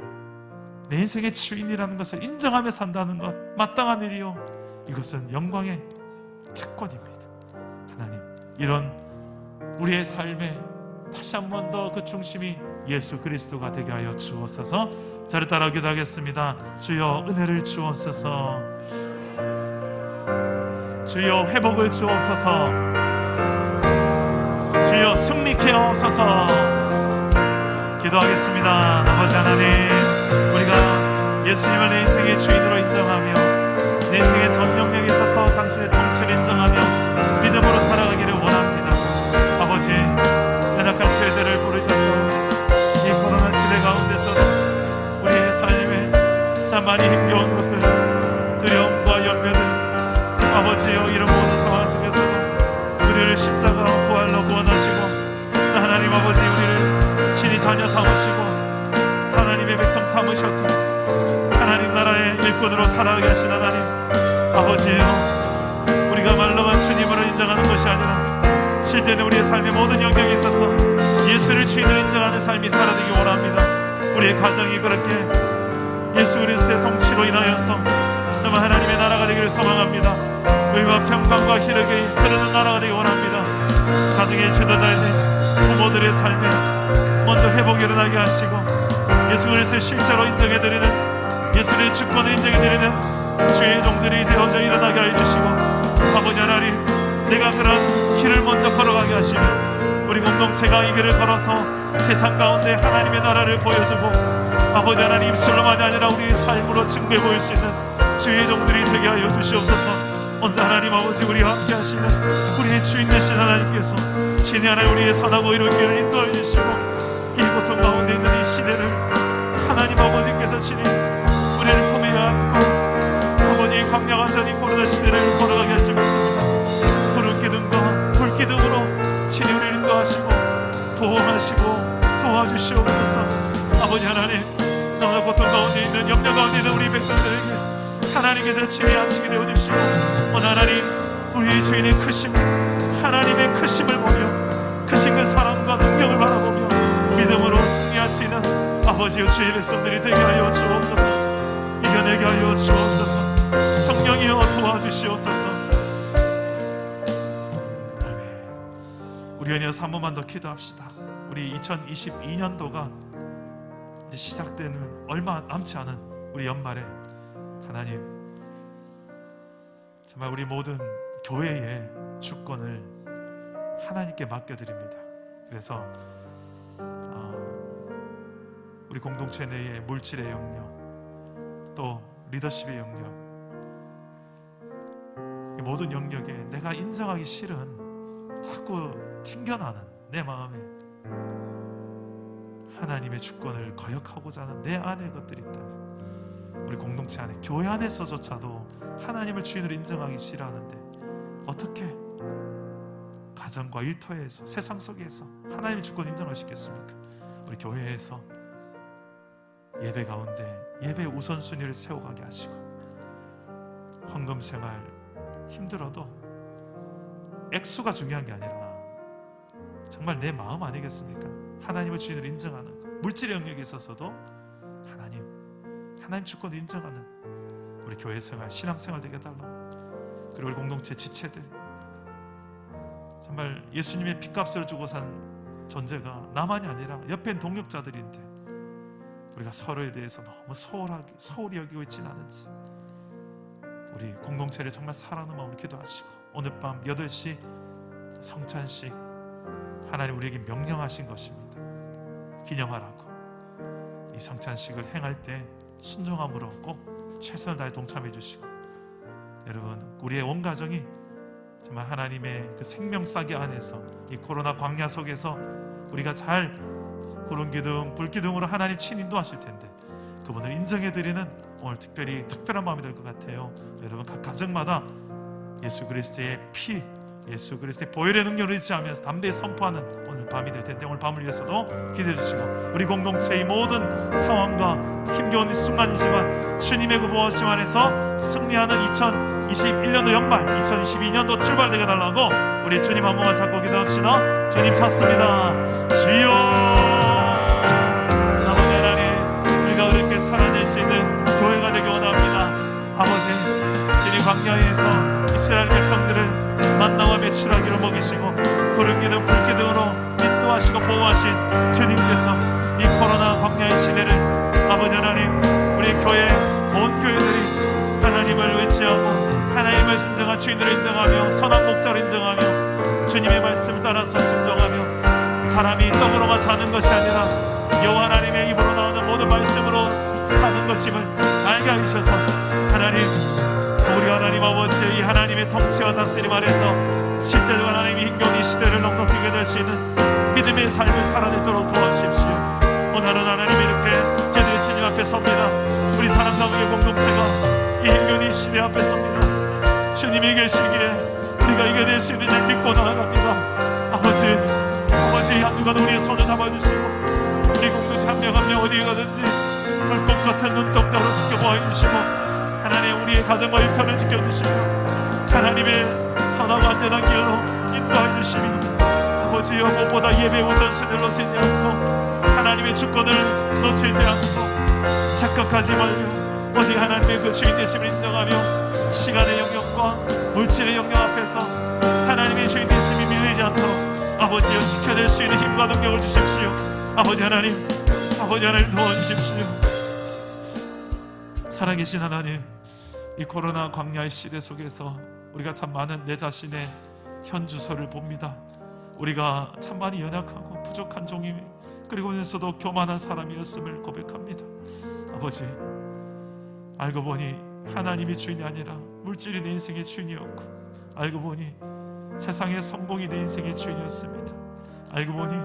내 인생의 주인이라는 것을 인정하며 산다는 것 마땅한 일이요 이것은 영광의 특권입니다. 하나님, 이런 우리의 삶에 다시 한 번 더 그 중심이 예수 그리스도가 되게 하여 주옵소서. 저를 따라 기도하겠습니다. 주여 은혜를 주옵소서. 주여 회복을 주옵소서. 주여 승리케 하옵소서. 기도하겠습니다. 아버지 하나님, 우리가 예수님을 내 인생의 주인으로 인정하며 내 인생의 전 영역에 있어서 당신의 통치를 인정하며 믿음으로 살아가기를 원합니다. 아버지, 연약한 세대를 부르셔서 이 코로나 시대 가운데서 우리의 삶에 참 많이 힘겨운 것들, 두려움과 열매들, 아버지여 이런 모든 상황 속에서도 우리를 십자가 부활로 구원하시고 하나님 아버지 우리를 친히 자녀 삼으시고 하나님의 백성 삼으셔서 하나님 나라의 일꾼으로 살아가게 하신 하나님 아버지여, 우리가 말로만 주님으로 인정하는 것이 아니라 실제는 우리의 삶의 모든 영역에 있어서 예수를 주인으로 인정하는 삶이 살아되기 원합니다. 우리의 가정이 그렇게 예수 그리스도의 통치로 인하여서 정말 하나님의 나라가 되기를 소망합니다. 의와 평강과 희락이 흐르는 나라가 되기 원합니다. 가정의 지도자이신 부모들의 삶에 먼저 회복이 일어나게 하시고 예수 그리스도의 실제로 인정해드리는 예수의 주권을 인정해드리는 주의 종들이 되어져 일어나게 해주시고 아버지 하나님, 내가 그런 길을 먼저 걸어가게 하시며 우리 공동체가 이 길을 걸어서 세상 가운데 하나님의 나라를 보여주고 아버지 하나님 입술로만이 아니라 우리의 삶으로 증거해 보일 수 있는 주의 종들이 되게 하여 주시옵소서. 오늘 하나님 아버지 우리와 함께 하시는 우리의 주인 되신 하나님께서 신의 하나님 우리의 선하고 이룬 길을 인도해 주시고 이 고통 가운데 있는 이 시대를 하나님 아버지께서 친히 우리를 품에 안고 아버지의 광야 완전히 코로나 시대를 걸어가게 하시옵소서. 푸른 기둥과 불기둥으로 친히 우리를 인도하시고 보호하시고 도와주시옵소서. 아버지 하나님, 너무나 고통 가운데 있는 염려 가운데 있는 우리 백성들에게 하나님께서 친히 안식이 되어주시고 오늘 하나님 우리의 주인의 크심, 하나님의 크심을 보며 크신 그 사랑과 능력을 아버지여, 주의 백성들이 되게 하여 주옵소서. 이겨내게 하여 주옵소서. 성령이여 도와주시옵소서. 우리 연이어서 한 번만 더 기도합시다. 우리 2022년도가 이제 시작되는 얼마 남지 않은 우리 연말에 하나님, 정말 우리 모든 교회의 주권을 하나님께 맡겨드립니다. 그래서 우리 공동체 내의 물질의 영역, 또 리더십의 영역, 이 모든 영역에 내가 인정하기 싫은 자꾸 튕겨나는 내 마음에 하나님의 주권을 거역하고자 하는 내 안의 것들이 있다면, 우리 공동체 안에, 교회 안에서조차도 하나님을 주인으로 인정하기 싫어하는데 어떻게 가정과 일터에서, 세상 속에서 하나님의 주권을 인정할 수 있겠습니까? 우리 교회에서 예배 가운데 예배 우선순위를 세워가게 하시고, 헌금 생활 힘들어도 액수가 중요한 게 아니라 정말 내 마음 아니겠습니까? 하나님을 주인으로 인정하는 것. 물질의 영역에 있어서도 하나님 주권을 인정하는 우리 교회 생활, 신앙 생활 되게 해달라. 그리고 우리 공동체 지체들, 정말 예수님의 핏값을 주고 산 존재가 나만이 아니라 옆에 있는 동역자들인데 우리가 서로에 대해서 너무 소홀히 여기고 있지는 않은지, 우리 공동체를 정말 사랑하는 마음으로 기도하시고, 오늘 밤 8시 성찬식 하나님 우리에게 명령하신 것입니다. 기념하라고. 이 성찬식을 행할 때 순종함으로 꼭 최선을 다해 동참해 주시고, 여러분, 우리의 온 가정이 정말 하나님의 그 생명싸기 안에서, 이 코로나 광야 속에서 우리가 잘 구름기둥, 불기둥으로 하나님 친히 인도하실 텐데 그분을 인정해드리는 오늘 특별한 마음이 될 것 같아요. 여러분, 각 가정마다 예수 그리스도의 피, 예수 그리스도의 보혈의 능력을 의지하면서 담대히 선포하는 오늘 밤이 될 텐데, 오늘 밤을 위해서도 기도해 주시고, 우리 공동체의 모든 상황과 힘겨운 이 순간이지만 주님의 그 보호하심 안에서 승리하는 2021년도 연말, 2022년도 출발되게 달라고 우리 주님 한 번만 잡고 기도합시다. 주님 찾습니다. 주여, 아버지 하나님, 우리가 그렇게 살아낼 수 있는 교회가 되기 원합니다. 아버지, 주님 광야에서 이스라엘 백성들을 만나와 매출하기로 먹이시고 구름기둥 불기둥으로 인도하시고 보호하신 주님께서 이 코로나 광야의 시대를 아버지 하나님, 우리 교회 온 교회들이 하나님을 의지하고 하나님을 진정한 주인으로 인정하며 선한 목자로 인정하며 주님의 말씀을 따라서 순종하며, 사람이 떡으로만 사는 것이 아니라 여호와 하나님의 입으로 나오는 모든 말씀으로 사는 것임을 알게 하셔서, 하나님, 우리 하나님 아버지, 이 하나님의 통치와 다스림 아래서 실제로 하나님이 힘겨운 이 시대를 넉넉하게 될 수 있는 믿음의 삶을 살아내도록 도와주십시오. 오늘은 하나님 이렇게 제대로 주님 앞에 섭니다. 우리 사랑가족의 공동체가 이 힘겨운 이 시대 앞에 섭니다. 주님이 계시기에 우리가 이겨낼 수 있는 일 믿고 나아갑니다. 아버지, 한 주간 우리의 손을 잡아주시고 우리 공동체 한 명 한 명 어디에 가든지 불꽃 같은 눈동자로 지켜보아 주시고, 하나님 우리의 가정과 일터를 지켜주시고 하나님의 선하고 안전한 길로 인도해 주시며, 아버지여, 무엇보다 예배 우선순위를 놓치지 않고 하나님의 주권을 놓치지 않고 착각하지 말고 오직 하나님의 그 주인 되심을 인정하며 시간의 영역과 물질의 영역 앞에서 하나님의 주인 되심이 밀리지 않도록 아버지여 지켜낼 수 있는 힘과 능력을 주십시오. 아버지 하나님 도와주십시오. 살아계신 하나님, 이 코로나 광야의 시대 속에서 우리가 참 많은 내 자신의 현주소를 봅니다. 우리가 참 많이 연약하고 부족한 종이, 그리고면서도 교만한 사람이었음을 고백합니다. 아버지, 알고 보니 하나님이 주인이 아니라 물질이 내 인생의 주인이었고, 알고 보니 세상의 성공이 내 인생의 주인이었습니다. 알고 보니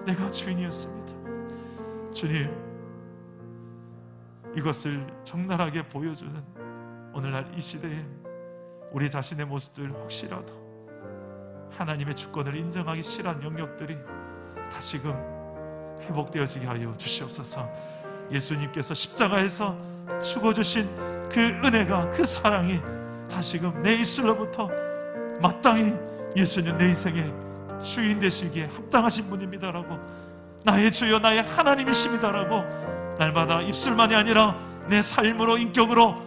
내가 주인이었습니다. 주님, 이것을 적나라하게 보여주는 오늘날 이 시대에 우리 자신의 모습들, 혹시라도 하나님의 주권을 인정하기 싫어한 영역들이 다시금 회복되어지게 하여 주시옵소서. 예수님께서 십자가에서 죽어주신 그 은혜가, 그 사랑이 다시금 내 입술로부터 마땅히 예수님 내 인생의 주인 되시기에 합당하신 분입니다라고, 나의 주여 나의 하나님이십니다라고 날마다 입술만이 아니라 내 삶으로, 인격으로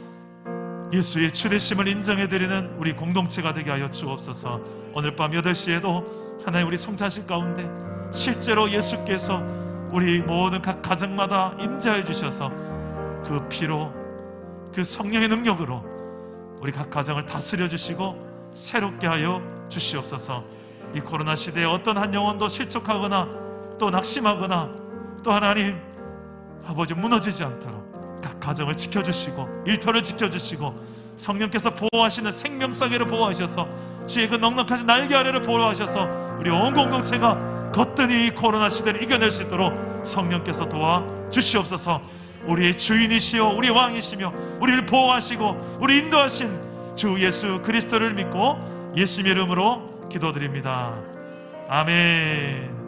예수의 주되심을 인정해드리는 우리 공동체가 되게 하여 주옵소서. 오늘 밤 8시에도 하나님 우리 성찬식 가운데 실제로 예수께서 우리 모든 각 가정마다 임재해 주셔서 그 피로, 그 성령의 능력으로 우리 각 가정을 다스려 주시고 새롭게 하여 주시옵소서. 이 코로나 시대에 어떤 한 영혼도 실족하거나 또 낙심하거나 또 하나님 아버지 무너지지 않도록 각 가정을 지켜주시고 일터를 지켜주시고 성령께서 보호하시는 생명사계를 보호하셔서 주의 그 넉넉하신 날개 아래를 보호하셔서 우리 온 공동체가 거뜬히 이 코로나 시대를 이겨낼 수 있도록 성령께서 도와주시옵소서. 우리의 주인이시요 우리 왕이시며 우리를 보호하시고 우리 인도하신 주 예수 그리스도를 믿고 예수님의 이름으로 기도드립니다. 아멘.